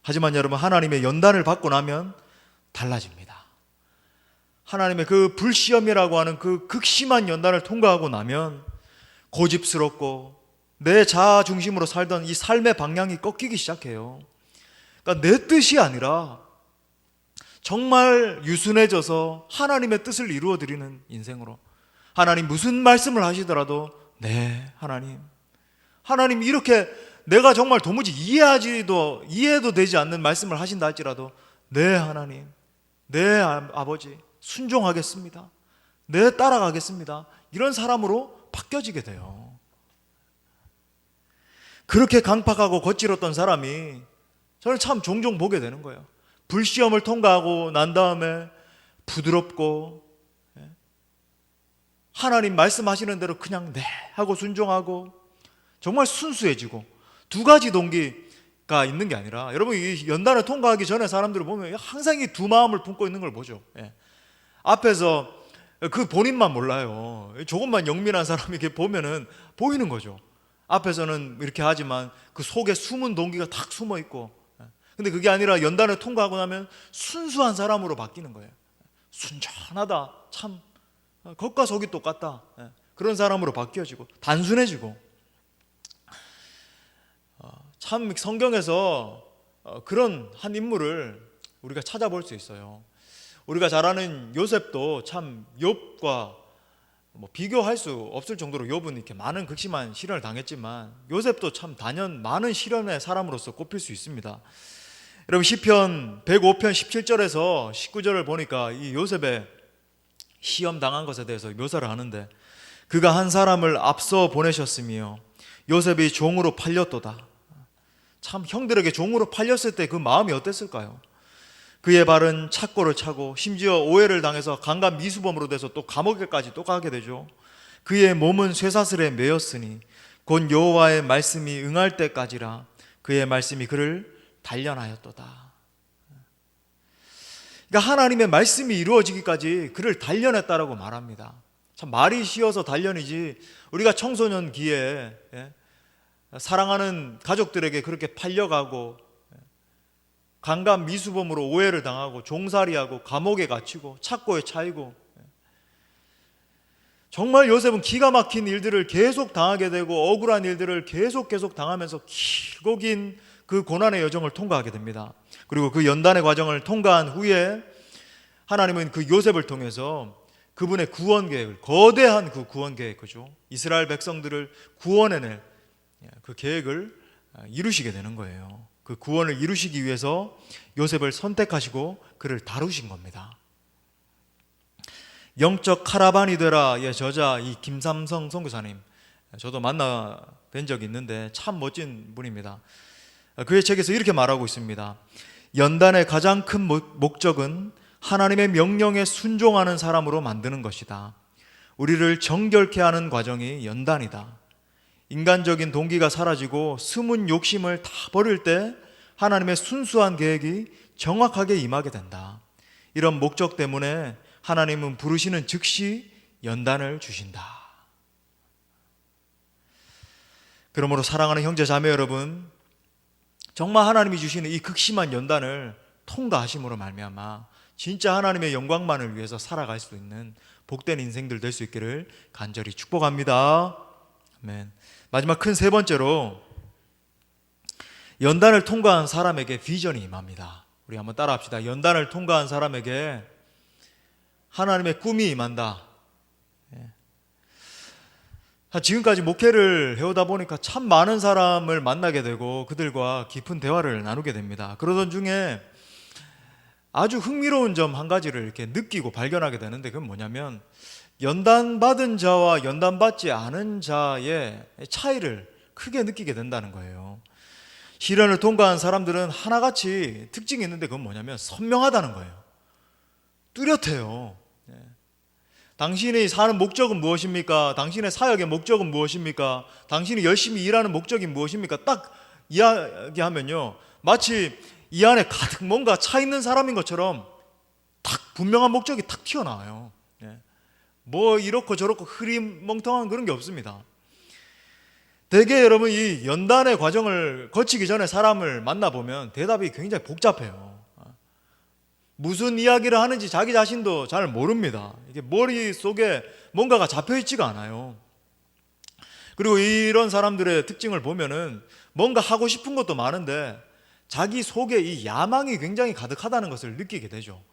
하지만 여러분, 하나님의 연단을 받고 나면 달라집니다. 하나님의 그 불시험이라고 하는 그 극심한 연단을 통과하고 나면 고집스럽고 내 자아 중심으로 살던 이 삶의 방향이 꺾이기 시작해요. 그러니까 내 뜻이 아니라 정말 유순해져서 하나님의 뜻을 이루어드리는 인생으로, 하나님 무슨 말씀을 하시더라도 네 하나님 이렇게 내가 정말 도무지 이해도 되지 않는 말씀을 하신다 할지라도 네 하나님, 네 아버지 순종하겠습니다, 네 따라가겠습니다, 이런 사람으로 바뀌어지게 돼요. 그렇게 강팍하고 거칠었던 사람이 저는 참 종종 보게 되는 거예요. 불시험을 통과하고 난 다음에 부드럽고 하나님 말씀하시는 대로 그냥 네 하고 순종하고 정말 순수해지고, 두 가지 동기가 있는 게 아니라, 여러분 이 연단을 통과하기 전에 사람들을 보면 항상 이 두 마음을 품고 있는 걸 보죠. 앞에서 그 본인만 몰라요. 조금만 영민한 사람이 이렇게 보면은 보이는 거죠. 앞에서는 이렇게 하지만 그 속에 숨은 동기가 탁 숨어 있고, 근데 그게 아니라 연단을 통과하고 나면 순수한 사람으로 바뀌는 거예요. 순전하다, 참 겉과 속이 똑같다, 그런 사람으로 바뀌어지고 단순해지고. 참 성경에서 그런 한 인물을 우리가 찾아볼 수 있어요. 우리가 잘 아는 요셉도 참 욥과 비교할 수 없을 정도로 욥은 이렇게 많은 극심한 시련을 당했지만 요셉도 참 단연 많은 시련의 사람으로서 꼽힐 수 있습니다. 여러분 시편 105편 17절에서 19절을 보니까 이 요셉의 시험 당한 것에 대해서 묘사를 하는데, 그가 한 사람을 앞서 보내셨으며 요셉이 종으로 팔렸도다. 참 형들에게 종으로 팔렸을 때 그 마음이 어땠을까요? 그의 발은 착고를 차고 심지어 오해를 당해서 강간 미수범으로 돼서 또 감옥에까지 또 가게 되죠. 그의 몸은 쇠사슬에 매였으니 곧 여호와의 말씀이 응할 때까지라 그의 말씀이 그를 단련하였도다. 그러니까 하나님의 말씀이 이루어지기까지 그를 단련했다라고 말합니다. 참 말이 쉬워서 단련이지, 우리가 청소년기에 사랑하는 가족들에게 그렇게 팔려가고 강간 미수범으로 오해를 당하고 종살이하고 감옥에 갇히고 착고에 차이고, 정말 요셉은 기가 막힌 일들을 계속 당하게 되고 억울한 일들을 계속 당하면서 길고 긴 그 고난의 여정을 통과하게 됩니다. 그리고 그 연단의 과정을 통과한 후에 하나님은 그 요셉을 통해서 그분의 구원 계획을, 거대한 그 구원 계획, 그죠? 이스라엘 백성들을 구원해낼 그 계획을 이루시게 되는 거예요. 그 구원을 이루시기 위해서 요셉을 선택하시고 그를 다루신 겁니다. 영적 카라반이 되라의 저자 이 김삼성 선교사님, 저도 만나 뵌 적이 있는데 참 멋진 분입니다. 그의 책에서 이렇게 말하고 있습니다. 연단의 가장 큰 목적은 하나님의 명령에 순종하는 사람으로 만드는 것이다. 우리를 정결케 하는 과정이 연단이다. 인간적인 동기가 사라지고 숨은 욕심을 다 버릴 때 하나님의 순수한 계획이 정확하게 임하게 된다. 이런 목적 때문에 하나님은 부르시는 즉시 연단을 주신다. 그러므로 사랑하는 형제 자매 여러분, 정말 하나님이 주시는 이 극심한 연단을 통과하심으로 말미암아 진짜 하나님의 영광만을 위해서 살아갈 수 있는 복된 인생들 될 수 있기를 간절히 축복합니다. 아멘. 마지막 큰 세 번째로, 연단을 통과한 사람에게 비전이 임합니다. 우리 한번 따라 합시다. 연단을 통과한 사람에게 하나님의 꿈이 임한다. 지금까지 목회를 해오다 보니까 참 많은 사람을 만나게 되고 그들과 깊은 대화를 나누게 됩니다. 그러던 중에 아주 흥미로운 점 한 가지를 이렇게 느끼고 발견하게 되는데, 그건 뭐냐면 연단받은 자와 연단받지 않은 자의 차이를 크게 느끼게 된다는 거예요. 시련을 통과한 사람들은 하나같이 특징이 있는데, 그건 뭐냐면 선명하다는 거예요. 뚜렷해요. 당신이 사는 목적은 무엇입니까? 당신의 사역의 목적은 무엇입니까? 당신이 열심히 일하는 목적이 무엇입니까? 딱 이야기하면요, 마치 이 안에 가득 뭔가 차 있는 사람인 것처럼 딱 분명한 목적이 탁 튀어나와요. 뭐 이렇고 저렇고 흐리멍텅한 그런 게 없습니다. 대개 여러분 이 연단의 과정을 거치기 전에 사람을 만나보면 대답이 굉장히 복잡해요. 무슨 이야기를 하는지 자기 자신도 잘 모릅니다. 이게 머릿속에 뭔가가 잡혀있지가 않아요. 그리고 이런 사람들의 특징을 보면은 뭔가 하고 싶은 것도 많은데 자기 속에 이 야망이 굉장히 가득하다는 것을 느끼게 되죠.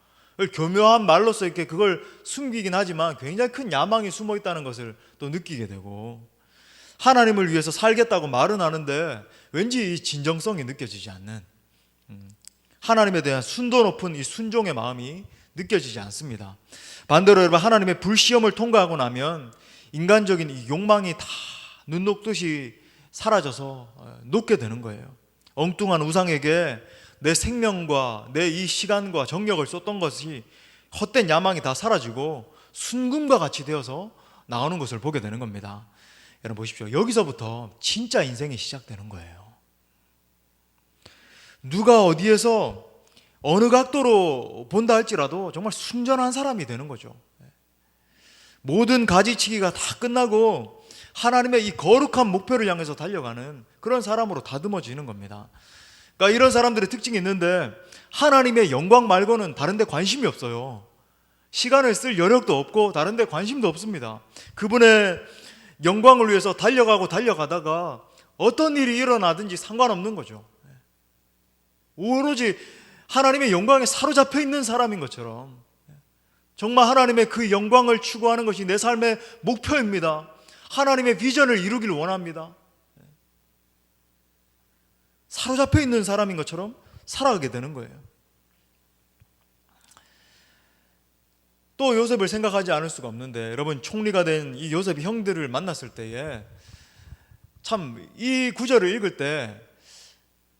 교묘한 말로써 이렇게 그걸 숨기긴 하지만 굉장히 큰 야망이 숨어 있다는 것을 또 느끼게 되고, 하나님을 위해서 살겠다고 말은 하는데 왠지 이 진정성이 느껴지지 않는, 하나님에 대한 순도 높은 이 순종의 마음이 느껴지지 않습니다. 반대로 여러분, 하나님의 불시험을 통과하고 나면 인간적인 이 욕망이 다 눈 녹듯이 사라져서 녹게 되는 거예요. 엉뚱한 우상에게 내 생명과 내 이 시간과 정력을 쏟던 것이 헛된 야망이 다 사라지고 순금과 같이 되어서 나오는 것을 보게 되는 겁니다. 여러분 보십시오. 여기서부터 진짜 인생이 시작되는 거예요. 누가 어디에서 어느 각도로 본다 할지라도 정말 순전한 사람이 되는 거죠. 모든 가지치기가 다 끝나고 하나님의 이 거룩한 목표를 향해서 달려가는 그런 사람으로 다듬어지는 겁니다. 그러니까 이런 사람들의 특징이 있는데 하나님의 영광 말고는 다른 데 관심이 없어요. 시간을 쓸 여력도 없고 다른 데 관심도 없습니다. 그분의 영광을 위해서 달려가다가 어떤 일이 일어나든지 상관없는 거죠. 오로지 하나님의 영광에 사로잡혀 있는 사람인 것처럼 정말 하나님의 그 영광을 추구하는 것이 내 삶의 목표입니다. 하나님의 비전을 이루길 원합니다. 사로잡혀 있는 사람인 것처럼 살아가게 되는 거예요. 또 요셉을 생각하지 않을 수가 없는데 여러분 총리가 된 이 요셉이 형들을 만났을 때에 참 이 구절을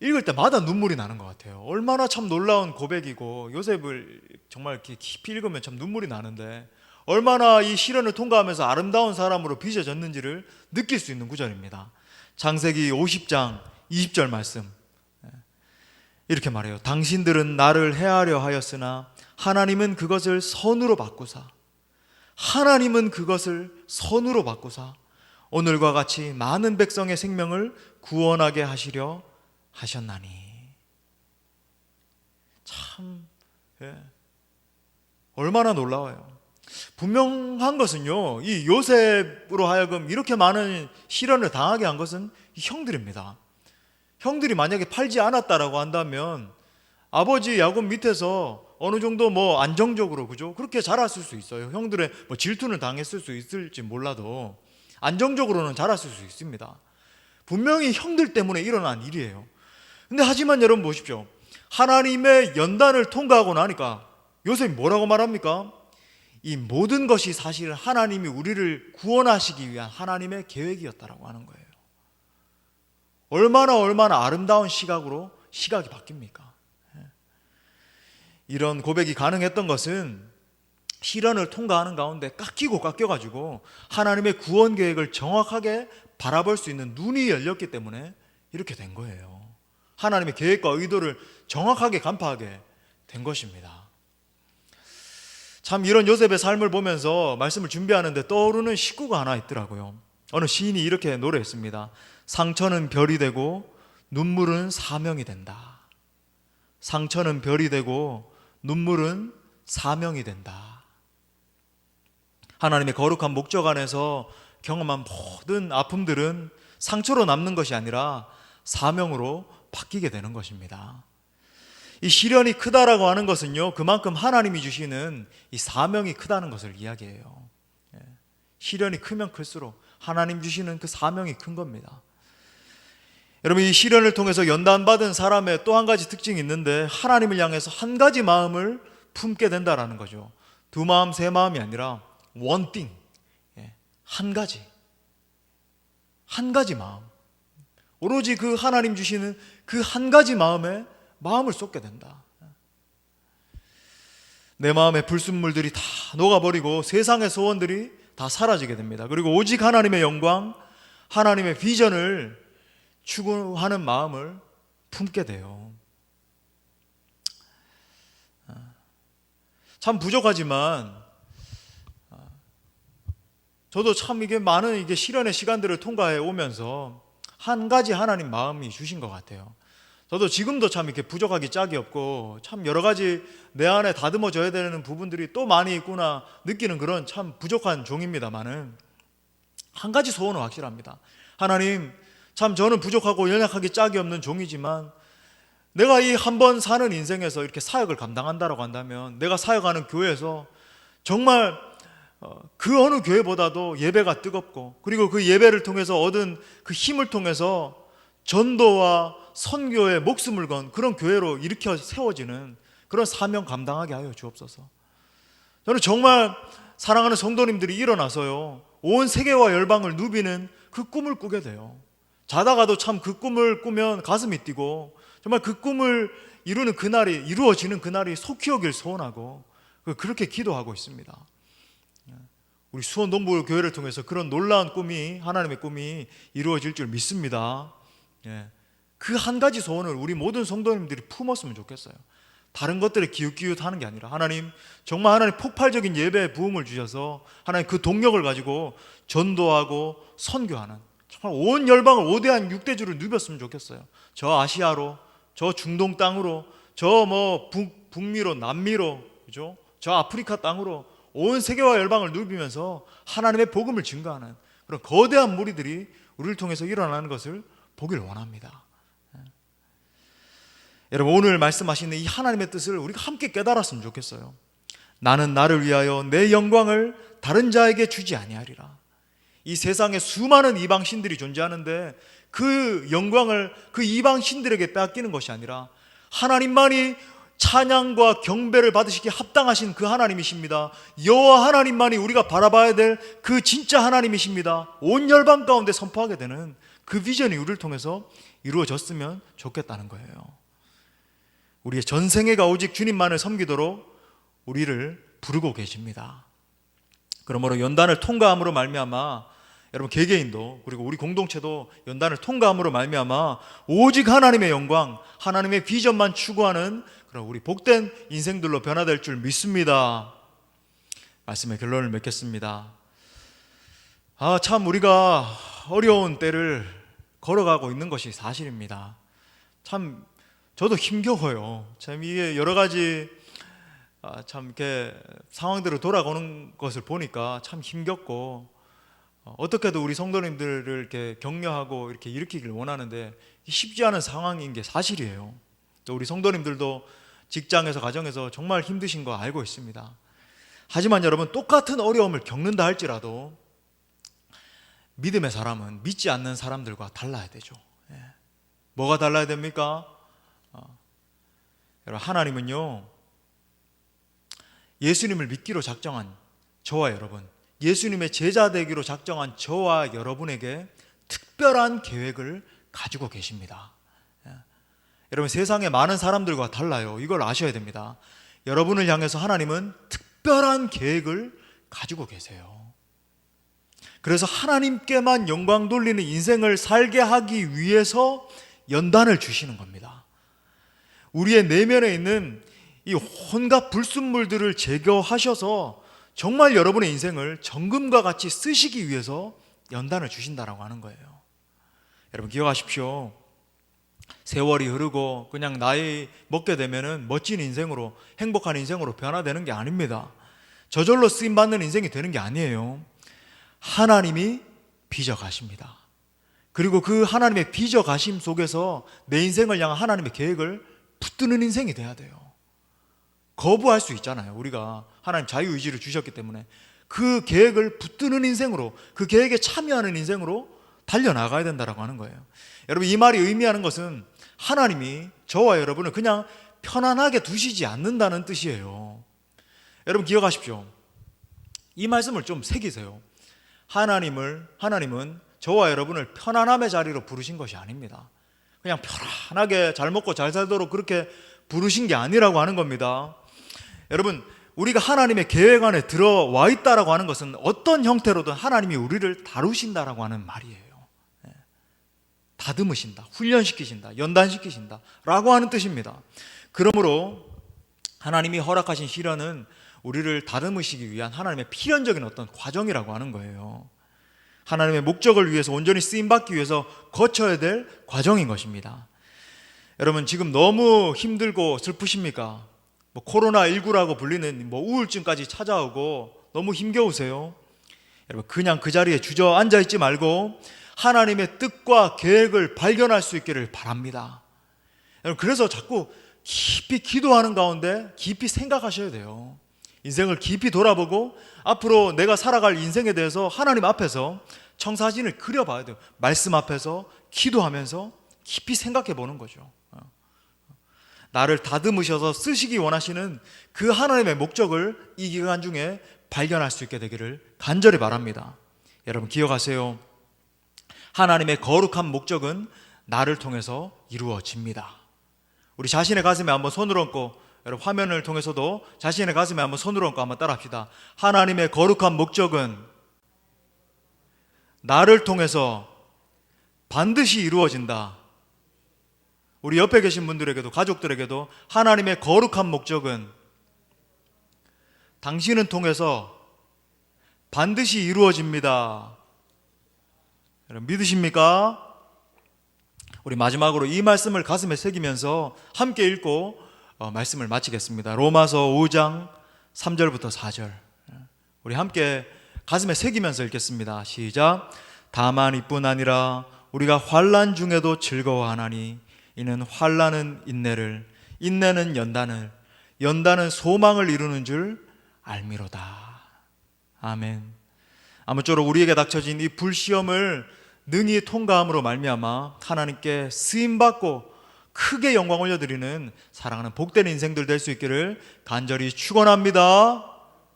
읽을 때마다 눈물이 나는 것 같아요. 얼마나 참 놀라운 고백이고 요셉을 정말 이렇게 깊이 읽으면 참 눈물이 나는데 얼마나 이 시련을 통과하면서 아름다운 사람으로 빚어졌는지를 느낄 수 있는 구절입니다. 창세기 50장 20절 말씀 이렇게 말해요. 당신들은 나를 해하려 하였으나 하나님은 그것을 선으로 바꾸사 오늘과 같이 많은 백성의 생명을 구원하게 하시려 하셨나니. 참 얼마나 놀라워요. 분명한 것은요, 이 요셉으로 하여금 이렇게 많은 시련을 당하게 한 것은 이 형들입니다. 형들이 만약에 팔지 않았다라고 한다면 아버지 야곱 밑에서 어느 정도 안정적으로 그죠? 그렇게 자랐을 수 있어요. 형들의 질투는 당했을 수 있을지 몰라도 안정적으로는 자랐을 수 있습니다. 분명히 형들 때문에 일어난 일이에요. 근데 하지만 여러분 보십시오. 하나님의 연단을 통과하고 나니까 요셉이 뭐라고 말합니까? 이 모든 것이 사실 하나님이 우리를 구원하시기 위한 하나님의 계획이었다라고 하는 거예요. 얼마나 아름다운 시각이 바뀝니까? 이런 고백이 가능했던 것은 시련을 통과하는 가운데 깎여가지고 하나님의 구원 계획을 정확하게 바라볼 수 있는 눈이 열렸기 때문에 이렇게 된 거예요. 하나님의 계획과 의도를 정확하게 간파하게 된 것입니다. 참 이런 요셉의 삶을 보면서 말씀을 준비하는데 떠오르는 식구가 하나 있더라고요. 어느 시인이 이렇게 노래했습니다. 상처는 별이 되고 눈물은 사명이 된다. 상처는 별이 되고 눈물은 사명이 된다. 하나님의 거룩한 목적 안에서 경험한 모든 아픔들은 상처로 남는 것이 아니라 사명으로 바뀌게 되는 것입니다. 이 시련이 크다라고 하는 것은요, 그만큼 하나님이 주시는 이 사명이 크다는 것을 이야기해요. 시련이 크면 클수록 하나님 주시는 그 사명이 큰 겁니다. 여러분, 이 시련을 통해서 연단받은 사람의 또 한 가지 특징이 있는데 하나님을 향해서 한 가지 마음을 품게 된다라는 거죠. 두 마음, 세 마음이 아니라 one thing, 한 가지 마음, 오로지 그 하나님 주시는 그 한 가지 마음에 마음을 쏟게 된다. 내 마음의 불순물들이 다 녹아버리고 세상의 소원들이 다 사라지게 됩니다. 그리고 오직 하나님의 영광, 하나님의 비전을 추구하는 마음을 품게 돼요. 참 부족하지만 저도 참 많은 시련의 시간들을 통과해 오면서 한 가지 하나님 마음이 주신 것 같아요. 저도 지금도 참 이렇게 부족하기 짝이 없고 참 여러 가지 내 안에 다듬어져야 되는 부분들이 또 많이 있구나 느끼는 그런 참 부족한 종입니다만은 한 가지 소원은 확실합니다. 하나님, 참 저는 부족하고 연약하기 짝이 없는 종이지만 내가 이 한 번 사는 인생에서 이렇게 사역을 감당한다라고 한다면 내가 사역하는 교회에서 정말 그 어느 교회보다도 예배가 뜨겁고 그리고 그 예배를 통해서 얻은 그 힘을 통해서 전도와 선교에 목숨을 건 그런 교회로 일으켜 세워지는 그런 사명 감당하게 하여 주옵소서. 저는 정말 사랑하는 성도님들이 일어나서요 온 세계와 열방을 누비는 그 꿈을 꾸게 돼요. 자다가도 참 그 꿈을 꾸면 가슴이 뛰고 정말 그 꿈을 이루어지는 그날이 속히 오길 소원하고 그렇게 기도하고 있습니다. 우리 수원 동부 교회를 통해서 그런 놀라운 꿈이, 하나님의 꿈이 이루어질 줄 믿습니다. 그 한 가지 소원을 우리 모든 성도님들이 품었으면 좋겠어요. 다른 것들에 기웃기웃하는 게 아니라 하나님, 정말 하나님 폭발적인 예배의 부흥을 주셔서 하나님 그 동력을 가지고 전도하고 선교하는, 정말 온 열방을 5대한 6대주를 누볐으면 좋겠어요. 저 아시아로, 저 중동 땅으로, 저 북미로, 남미로, 그죠? 저 아프리카 땅으로 온 세계와 열방을 누비면서 하나님의 복음을 증거하는 그런 거대한 무리들이 우리를 통해서 일어나는 것을 보기를 원합니다. 여러분, 오늘 말씀하시는 이 하나님의 뜻을 우리가 함께 깨달았으면 좋겠어요. 나는 나를 위하여 내 영광을 다른 자에게 주지 아니하리라. 이 세상에 수많은 이방신들이 존재하는데 그 영광을 그 이방신들에게 빼앗기는 것이 아니라 하나님만이 찬양과 경배를 받으시기에 합당하신 그 하나님이십니다. 여호와 하나님만이 우리가 바라봐야 될 그 진짜 하나님이십니다. 온 열방 가운데 선포하게 되는 그 비전이 우리를 통해서 이루어졌으면 좋겠다는 거예요. 우리의 전생애가 오직 주님만을 섬기도록 우리를 부르고 계십니다. 그러므로 연단을 통과함으로 말미암아 여러분 개개인도 그리고 우리 공동체도 연단을 통과함으로 말미암아 오직 하나님의 영광, 하나님의 비전만 추구하는 그런 우리 복된 인생들로 변화될 줄 믿습니다. 말씀의 결론을 맺겠습니다. 참 우리가 어려운 때를 걸어가고 있는 것이 사실입니다. 참 저도 힘겨워요. 참 이게 여러 가지 참 이렇게 상황대로 돌아가는 것을 보니까 참 힘겹고 어떻게든 우리 성도님들을 이렇게 격려하고 이렇게 일으키길 원하는데 쉽지 않은 상황인 게 사실이에요. 또 우리 성도님들도 직장에서 가정에서 정말 힘드신 거 알고 있습니다. 하지만 여러분, 똑같은 어려움을 겪는다 할지라도 믿음의 사람은 믿지 않는 사람들과 달라야 되죠. 뭐가 달라야 됩니까? 여러분, 하나님은요 예수님을 믿기로 작정한 저와 여러분, 예수님의 제자 되기로 작정한 저와 여러분에게 특별한 계획을 가지고 계십니다. 여러분, 세상에 많은 사람들과 달라요. 이걸 아셔야 됩니다. 여러분을 향해서 하나님은 특별한 계획을 가지고 계세요. 그래서 하나님께만 영광 돌리는 인생을 살게 하기 위해서 연단을 주시는 겁니다. 우리의 내면에 있는 이 온갖 불순물들을 제거하셔서 정말 여러분의 인생을 정금과 같이 쓰시기 위해서 연단을 주신다라고 하는 거예요. 여러분 기억하십시오. 세월이 흐르고 그냥 나이 먹게 되면은 멋진 인생으로, 행복한 인생으로 변화되는 게 아닙니다. 저절로 쓰임받는 인생이 되는 게 아니에요. 하나님이 빚어가십니다. 그리고 그 하나님의 빚어가심 속에서 내 인생을 향한 하나님의 계획을 붙드는 인생이 돼야 돼요. 거부할 수 있잖아요. 우리가 하나님 자유의지를 주셨기 때문에 그 계획을 붙드는 인생으로, 그 계획에 참여하는 인생으로 달려나가야 된다고 하는 거예요. 여러분, 이 말이 의미하는 것은 하나님이 저와 여러분을 그냥 편안하게 두시지 않는다는 뜻이에요. 여러분 기억하십시오. 이 말씀을 좀 새기세요. 하나님은 저와 여러분을 편안함의 자리로 부르신 것이 아닙니다. 그냥 편안하게 잘 먹고 잘 살도록 그렇게 부르신 게 아니라고 하는 겁니다. 여러분, 우리가 하나님의 계획 안에 들어와 있다라고 하는 것은 어떤 형태로든 하나님이 우리를 다루신다라고 하는 말이에요. 다듬으신다, 훈련시키신다, 연단시키신다 라고 하는 뜻입니다. 그러므로 하나님이 허락하신 시련은 우리를 다듬으시기 위한 하나님의 필연적인 어떤 과정이라고 하는 거예요. 하나님의 목적을 위해서 온전히 쓰임받기 위해서 거쳐야 될 과정인 것입니다. 여러분, 지금 너무 힘들고 슬프십니까? 코로나19라고 불리는 우울증까지 찾아오고 너무 힘겨우세요? 여러분, 그냥 그 자리에 주저앉아 있지 말고 하나님의 뜻과 계획을 발견할 수 있기를 바랍니다. 여러분, 그래서 자꾸 깊이 기도하는 가운데 깊이 생각하셔야 돼요. 인생을 깊이 돌아보고 앞으로 내가 살아갈 인생에 대해서 하나님 앞에서 청사진을 그려봐야 돼요. 말씀 앞에서 기도하면서 깊이 생각해 보는 거죠. 나를 다듬으셔서 쓰시기 원하시는 그 하나님의 목적을 이 기간 중에 발견할 수 있게 되기를 간절히 바랍니다. 여러분 기억하세요. 하나님의 거룩한 목적은 나를 통해서 이루어집니다. 우리 자신의 가슴에 한번 손을 얹고, 여러분 화면을 통해서도 자신의 가슴에 한번 손을 얹고 한번 따라합시다. 하나님의 거룩한 목적은 나를 통해서 반드시 이루어진다. 우리 옆에 계신 분들에게도, 가족들에게도 하나님의 거룩한 목적은 당신은 통해서 반드시 이루어집니다. 여러분 믿으십니까? 우리 마지막으로 이 말씀을 가슴에 새기면서 함께 읽고 말씀을 마치겠습니다. 로마서 5장 3절부터 4절 우리 함께 가슴에 새기면서 읽겠습니다. 시작. 다만 이뿐 아니라 우리가 환난 중에도 즐거워하나니 이는 환난은 인내를, 인내는 연단을, 연단은 소망을 이루는 줄 알미로다. 아멘. 아무쪼록 우리에게 닥쳐진 이 불시험을 능히 통과함으로 말미암아 하나님께 쓰임받고 크게 영광 올려드리는 사랑하는 복된 인생들 될 수 있기를 간절히 축원합니다.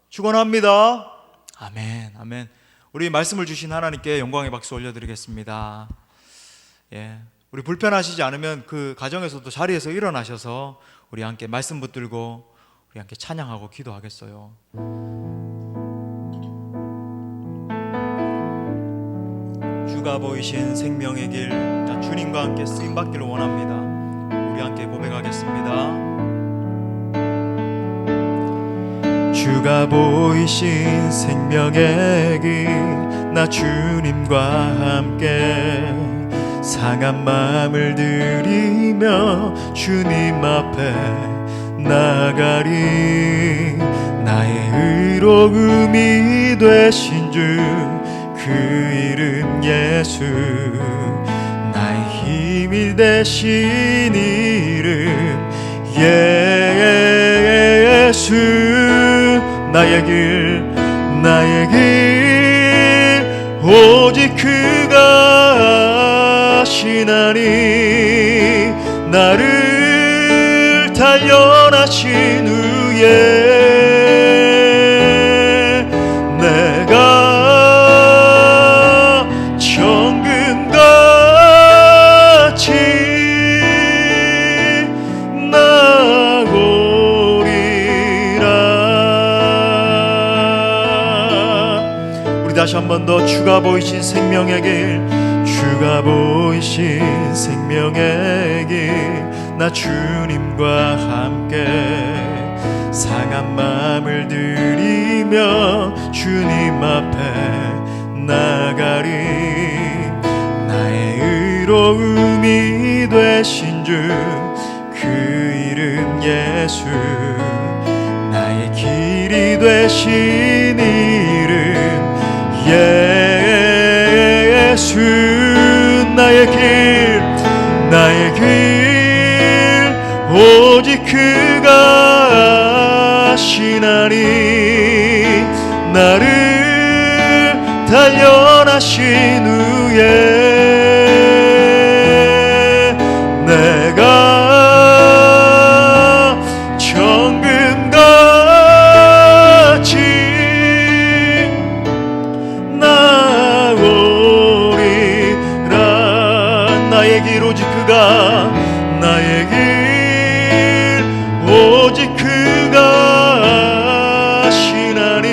축원합니다. 아멘. 아멘. 우리 말씀을 주신 하나님께 영광의 박수 올려드리겠습니다. 예, 우리 불편하시지 않으면 그 가정에서도 자리에서 일어나셔서 우리 함께 말씀 붙들고 우리 함께 찬양하고 기도하겠어요. 주가 보이신 생명의 길, 주님과 함께 쓰임받기를 원합니다. 우리 함께 고백하겠습니다. 주가 보이신 생명의 길, 나 주님과 함께 상한 마음을 들이며 주님 앞에 나가리. 나의 의로움이 되신 주 그 이름 예수, 나의 힘이 되신 이름 예수. 나의 길, 나의 길 오직 그가 하시나니. 나를 단련하신 후에 내가 정금같이 나오리라. 우리 다시 한 번 더 주가 보이신 생명의 길, 주가 보이신 생명의 길, 나 주님과 함께 상한 마음을 들이며 주님 앞에 나가리. 나의 의로움이 되신 주 그 이름 예수, 나의 길이 되신 이름 예수. 나의 길, 나의 길 오직 그가 하시나니. 나를 단련하신 후에 내가 정금같이 나오리라. 나의 길 오직 그가, 나의 길 오직 그가 하시나니.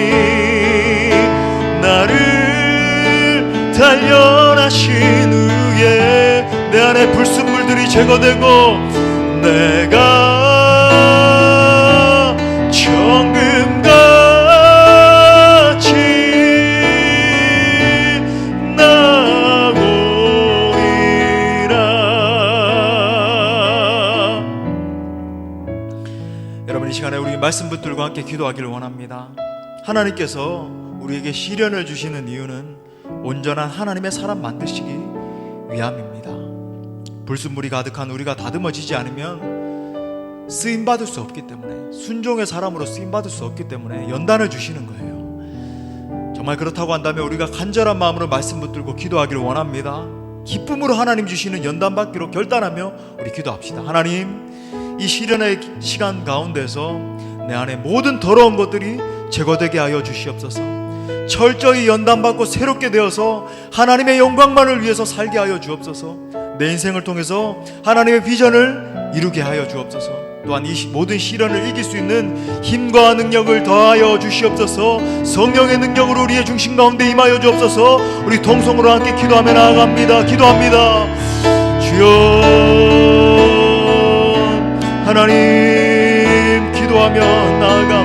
나를 단련하신 후에 내 안에 불순물들이 제거되고 내가 정금같이 나오리라. 여러분 이 시간에 우리 말씀 붙들고 함께 기도하기를 원합니다. 하나님께서 우리에게 시련을 주시는 이유는 온전한 하나님의 사람 만드시기 위함입니다. 불순물이 가득한 우리가 다듬어지지 않으면 쓰임받을 수 없기 때문에, 순종의 사람으로 쓰임받을 수 없기 때문에 연단을 주시는 거예요. 정말 그렇다고 한다면 우리가 간절한 마음으로 말씀 붙들고 기도하기를 원합니다. 기쁨으로 하나님 주시는 연단 받기로 결단하며 우리 기도합시다. 하나님, 이 시련의 시간 가운데서 내 안에 모든 더러운 것들이 제거되게 하여 주시옵소서. 철저히 연단받고 새롭게 되어서 하나님의 영광만을 위해서 살게 하여 주옵소서. 내 인생을 통해서 하나님의 비전을 이루게 하여 주옵소서. 또한 이 모든 시련을 이길 수 있는 힘과 능력을 더하여 주시옵소서. 성령의 능력으로 우리의 중심 가운데 임하여 주옵소서. 우리 동성으로 함께 기도하며 나아갑니다. 기도합니다. 주여, 하나님, 기도하며 나아가